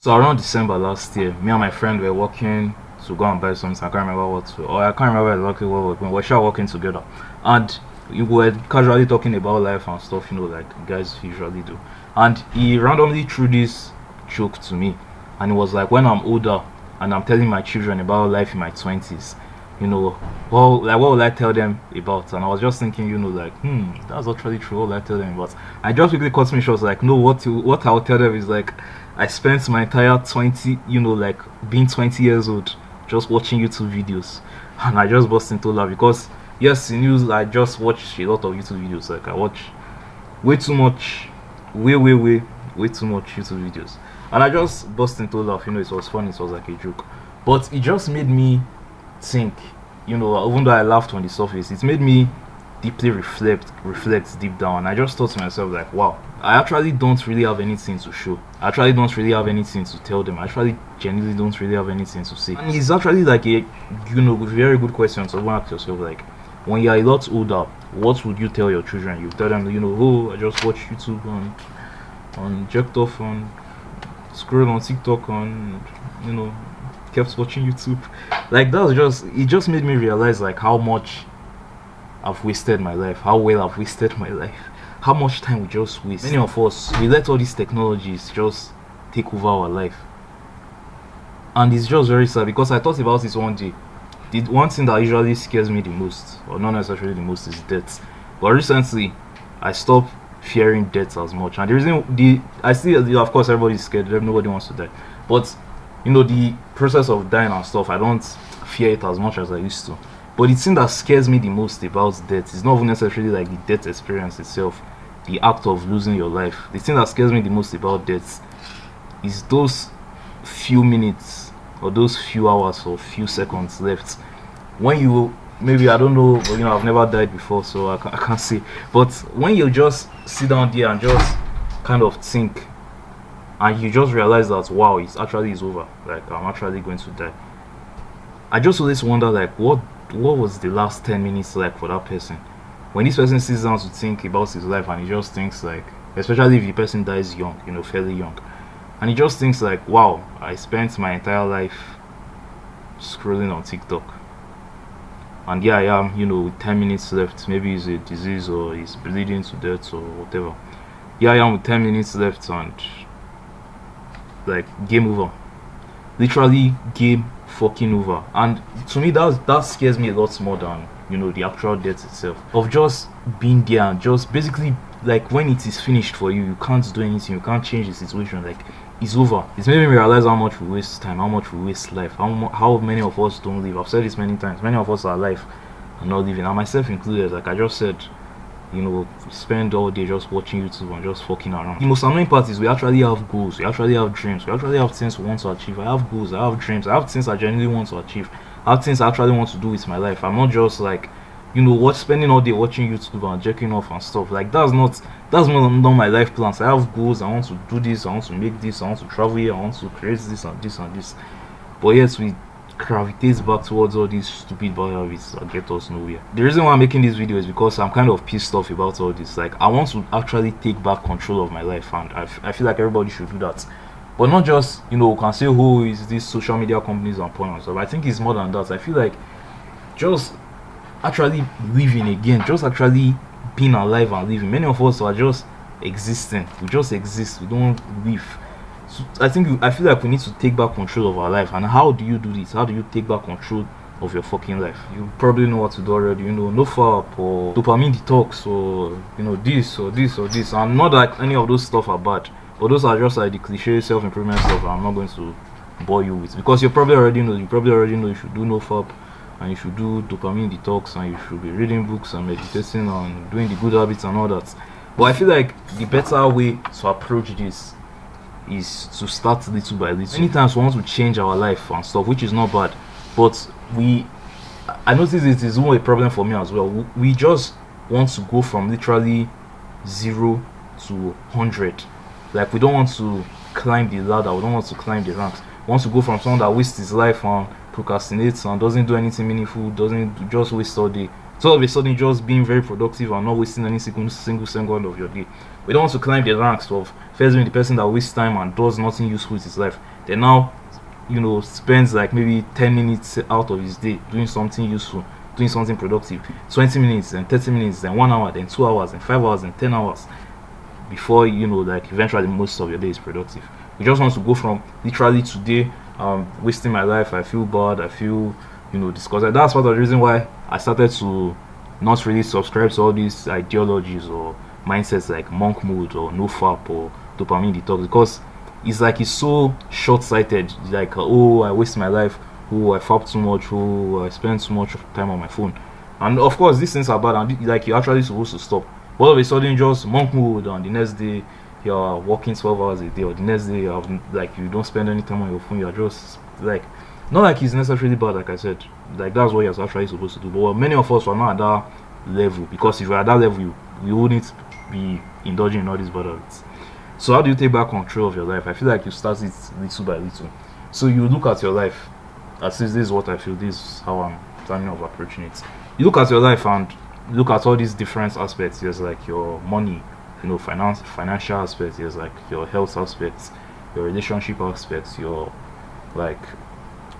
So around December last year, me and my friend were working to go and buy something. I can't remember what to, or I can't remember exactly what we're sure working together, and we were casually talking about life and stuff, like guys usually do. And he randomly threw this joke to me, and it was like, when I'm older and I'm telling my children about life in my 20s, well, like what will I tell them about? And I was just thinking, like, that's actually true. What will I tell them about? I just quickly cut me short, like, no, what I'll tell them is like, I spent my entire 20, like being 20 years old, just watching YouTube videos, and I just burst into laugh because yes, in news I just watch a lot of YouTube videos. Like I watch way too much, way too much YouTube videos, and I just burst into laugh. It was funny. It was like a joke, but it just made me think. Even though I laughed on the surface, it made me deeply reflect deep down. And I just thought to myself, like, wow, I actually don't really have anything to show. I actually don't really have anything to tell them. I actually genuinely don't really have anything to say. And it's actually like a very good question to ask yourself, like, when you're a lot older, what would you tell your children? You tell them, oh, I just watch YouTube on jerked off on scroll on TikTok on kept watching YouTube. Like it just made me realize like how much I've wasted my life, how well I've wasted my life, how much time we just waste. Many of us, we let all these technologies just take over our life. And it's just very sad because I thought about this one day. The one thing that usually scares me the most, or not necessarily the most, is death. But recently, I stopped fearing death as much. And the reason, I still, of course, everybody's scared, nobody wants to die. But, the process of dying and stuff, I don't fear it as much as I used to. But the thing that scares me the most about death is not even necessarily like the death experience itself, the act of losing your life. The thing that scares me the most about death is those few minutes or those few hours or few seconds left when you, maybe, I don't know, but I've never died before, so I can't say. But when you just sit down there and just kind of think, and you just realize that, wow, it's actually is over, like I'm actually going to die. I just always wonder, like, what was the last 10 minutes like for that person? When this person sits down to think about his life and he just thinks like, especially if the person dies young, fairly young, and he just thinks like, wow, I spent my entire life scrolling on TikTok, and here I am, with 10 minutes left. Maybe it's a disease or it's bleeding to death or whatever. Here I am with 10 minutes left, and like, game over. Literally game fucking over. And to me, that scares me a lot more than the actual death itself, of just being there and just basically, like, when it is finished for you, you can't do anything, you can't change the situation, like, it's over. It's made me realize how much we waste time, how much we waste life, how many of us don't live. I've said this many times, many of us are alive and not living, and myself included. Like I just said, spend all day just watching YouTube and just fucking around. The most annoying part is we actually have goals, we actually have dreams, we actually have things we want to achieve. I have goals, I have dreams, I have things I genuinely want to achieve, I have things I actually want to do with my life. I'm not just like, spending all day watching YouTube and jerking off and stuff. Like that's not my life plans. I have goals, I want to do this, I want to make this, I want to travel here, I want to create this and this and this. But yes, we gravitate back towards all these stupid bad habits that get us nowhere. The reason why I'm making this video is because I'm kind of pissed off about all this. Like, I want to actually take back control of my life, and I feel like everybody should do that. But not just, we can say, who is these social media companies and porn and stuff. I think it's more than that. I feel like just actually living again, just actually being alive and living. Many of us are just existing. We just exist, we don't live. So I feel like we need to take back control of our life. And how do you do this? How do you take back control of your fucking life? You probably know what to do already. No FAP or dopamine detox or this or this or this. And not that any of those stuff are bad, but those are just like the cliche self-improvement stuff I'm not going to bore you with, because you probably already know you should do no FAP, and you should do dopamine detox, and you should be reading books and meditating and doing the good habits and all that. But I feel like the better way to approach this is to start little by little. Many times we want to change our life and stuff, which is not bad, but I notice it is a problem for me as well. We just want to go from literally 0 to 100. Like, we don't want to climb the ladder, we don't want to climb the ranks. We want to go from someone that wastes his life on procrastinates and doesn't do anything meaningful, doesn't just waste all day, So all of a sudden, just being very productive and not wasting any single second of your day. We don't want to climb the ranks of first being the person that wastes time and does nothing useful with his life. Then now, spends like maybe 10 minutes out of his day doing something useful, doing something productive, 20 minutes, and 30 minutes, then 1 hour, then 2 hours, and 5 hours, and 10 hours before like eventually most of your day is productive. We just want to go from literally today, wasting my life, I feel bad, I feel disgusted. That's part of the reason why I started to not really subscribe to all these ideologies or mindsets like monk mode or no fap or dopamine detox, because it's so short-sighted. Like oh, I waste my life, oh, I fap too much, oh, I spend too much time on my phone. And of course these things are bad, and like you're actually supposed to stop. But all of a sudden just monk mode, and the next day you're working 12 hours a day, or the next day you don't spend any time on your phone. You're just like, not like it's necessarily bad, like I said, like that's what you're actually supposed to do. But many of us are not at that level, because if you're at that level, you wouldn't be indulging in all these bad habits. So how do you take back control of your life? I feel like you start it little by little. So you look at your life, as this is what I feel, this is how I'm planning of approaching it. You look at your life and look at all these different aspects. There's like your money, financial aspects. There's like your health aspects, your relationship aspects, your like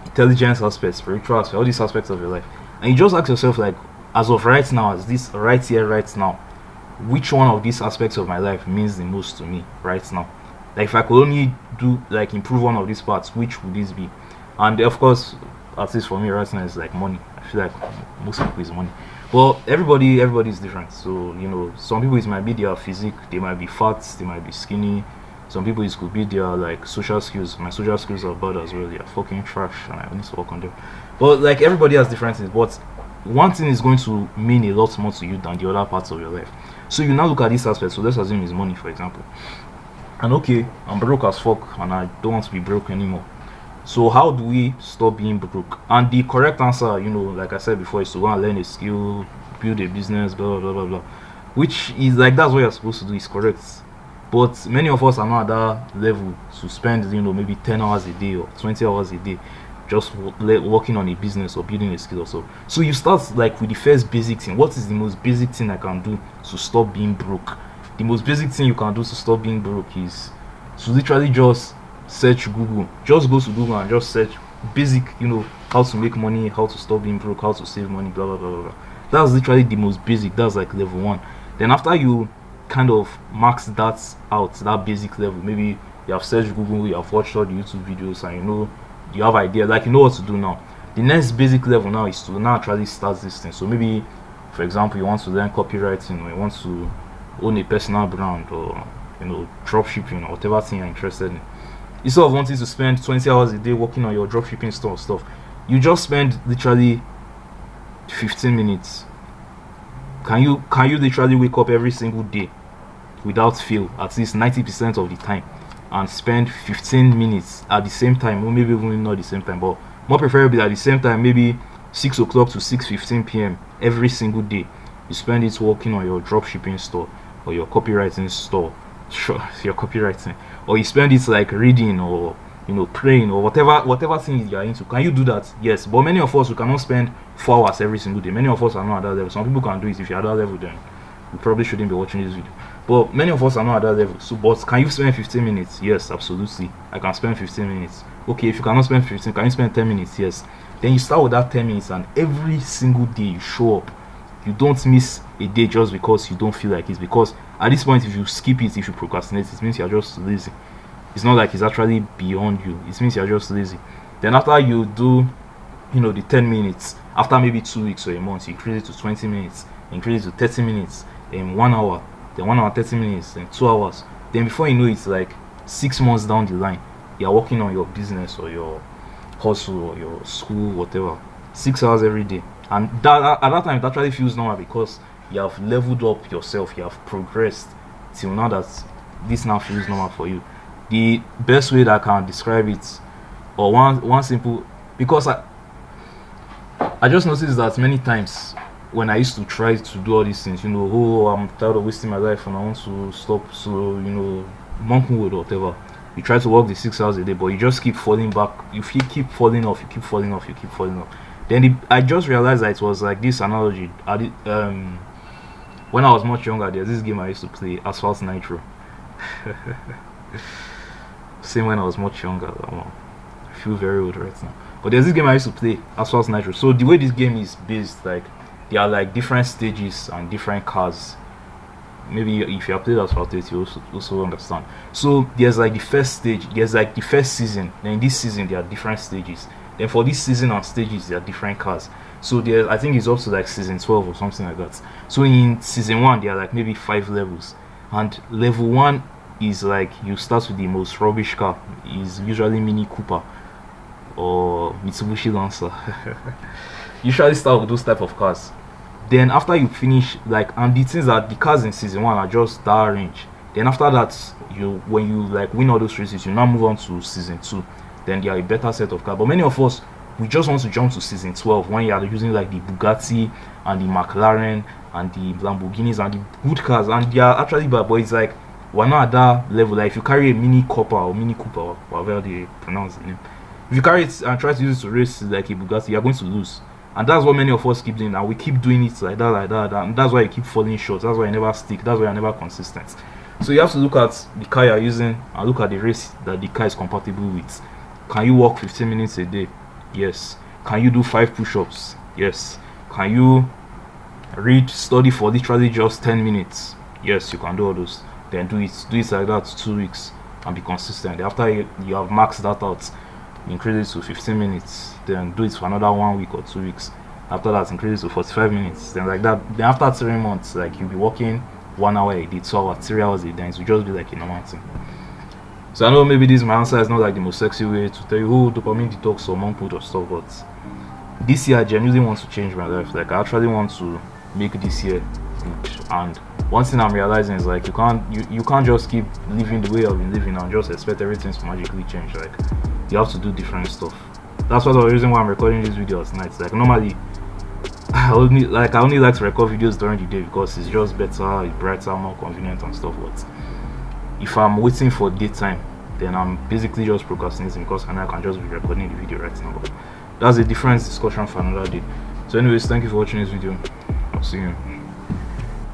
intelligence aspects, spiritual aspects, all these aspects of your life. And you just ask yourself, like, as of right now, as this right here, right now, which one of these aspects of my life means the most to me right now? Like, if I could only do like improve one of these parts, which would this be? And of course, at least for me right now, it's like money. I feel like most people is money. Well, everybody is different. So some people it might be their physique, they might be fat, they might be skinny. Some people it could be their like social skills. My social skills are bad as well. They are fucking trash, and I need to work on them. But like everybody has different things. But one thing is going to mean a lot more to you than the other parts of your life. So you now look at this aspect. So let's assume it's money, for example. And okay, I'm broke as fuck, and I don't want to be broke anymore. So how do we stop being broke? And the correct answer, like I said before, is to go and learn a skill, build a business, blah blah blah blah blah. Which is like, that's what you're supposed to do, is correct. But many of us are not at that level to spend maybe 10 hours a day or 20 hours a day just working on a business or building a skill or so. So you start like with the first basic thing. What is the most basic thing I can do to stop being broke? The most basic thing you can do to stop being broke is to literally just search Google. Just go to Google and just search basic, how to make money, how to stop being broke, how to save money, blah blah blah blah blah. That's literally the most basic. That's like level 1. Then after you kind of max that out, that basic level, maybe you have searched Google, you have watched all the YouTube videos, and you have idea, like you know what to do now. The next basic level now is to now actually start this thing. So maybe, for example, you want to learn copywriting, or you want to own a personal brand, or drop shipping, or whatever thing you're interested in. Instead of wanting to spend 20 hours a day working on your drop shipping store stuff, you just spend literally 15 minutes. Can you literally wake up every single day without fail, at least 90% of the time, and spend 15 minutes at the same time, or maybe even not the same time, but more preferably at the same time, maybe 6 o'clock to 6:15 p.m. every single day? You spend it working on your drop shipping store or your copywriting store, sure, your copywriting, or you spend it like reading or praying or whatever thing you are into. Can you do that? Yes. But many of us, we cannot spend 4 hours every single day. Many of us are not at that level. Some people can do it. If you're at that level, then you probably shouldn't be watching this video. But many of us are not at that level. So, but can you spend 15 minutes? Yes, absolutely. I can spend 15 minutes. Okay, if you cannot spend 15, can you spend 10 minutes? Yes. Then you start with that 10 minutes, and every single day you show up. You don't miss a day just because you don't feel like it. Because at this point, if you skip it, if you procrastinate, it means you're just lazy. It's not like it's actually beyond you. It means you're just lazy. Then after you do, the 10 minutes, after maybe 2 weeks or a month, you increase it to 20 minutes, increase it to 30 minutes, then 1 hour, then 1 hour 30 minutes, then 2 hours. Then before you know, it's like 6 months down the line, you're working on your business or your hustle or your school, whatever. 6 hours every day. And that, at that time, it actually feels normal because you have leveled up yourself, you have progressed till now that this now feels normal for you. The best way that I can describe it, or one simple, because I just noticed that many times when I used to try to do all these things, oh, I'm tired of wasting my life and I want to stop, so monk mode or whatever. You try to work the 6 hours a day, but you just keep falling back. You keep falling off. You keep falling off. You keep falling off. Then I just realized that it was like this analogy. When I was much younger, there's this game I used to play, Asphalt Nitro. Same when I was much younger. I feel very old right now. But there's this game I used to play, Asphalt Nitro. So the way this game is based, like there are like different stages and different cars. Maybe if you have played Asphalt 8, you also understand. So there's like the first stage, there's like the first season. Then in this season there are different stages. Then for this season and stages there are different cars. So there, I think it's up to like season 12 or something like that. So in season 1 there are like maybe 5 levels, and level 1 is like you start with the most rubbish car. Is usually Mini Cooper or Mitsubishi Lancer. Usually start with those type of cars. Then after you finish, like, and the things that the cars in season 1 are just that range. Then after that, when you like win all those races, you now move on to season 2. Then there are a better set of cars. But many of us, we just want to jump to season 12 when you are using like the Bugatti and the McLaren and the Lamborghinis and the good cars, and they are actually bad, but it's like we're not at that level. Like if you carry a Mini Cooper or Mini Cooper or whatever they pronounce the name, if you carry it and try to use it to race like a Bugatti, you're going to lose. And that's what many of us keep doing, and we keep doing it like that, and that's why you keep falling short. That's why you never stick. That's why you're never consistent. So you have to look at the car you're using and look at the race that the car is compatible with. Can you walk 15 minutes a day? Yes. Can you do 5 push-ups? Yes. Can you study for literally just 10 minutes? Yes, you can do all those. Then do it like that 2 weeks and be consistent. After you have maxed that out, increase it to 15 minutes, then do it for another 1 week or 2 weeks. After that, increase it to 45 minutes, then like that. Then after 3 months, like you'll be working 1 hour a day, 2 hours, 3 hours a day, then it will just be like a normal thing. So I know maybe this my answer is not like the most sexy way to tell you who dopamine detox or monk food or stuff, but this year I genuinely want to change my life. Like I actually want to make this year good. And one thing I'm realizing is like you can't just keep living the way I've been living and just expect everything to magically change. Like you have to do different stuff. That's what the reason why I'm recording this video at night. Like normally I only like to record videos during the day because it's just better, it's brighter, more convenient and stuff. But if I'm waiting for daytime, then I'm basically just procrastinating because I can just be recording the video right now. But that's a different discussion for another day. So anyways, thank you for watching this video. I'll see you in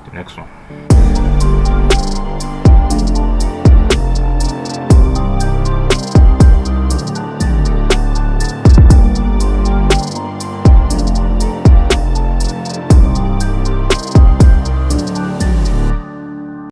the next one.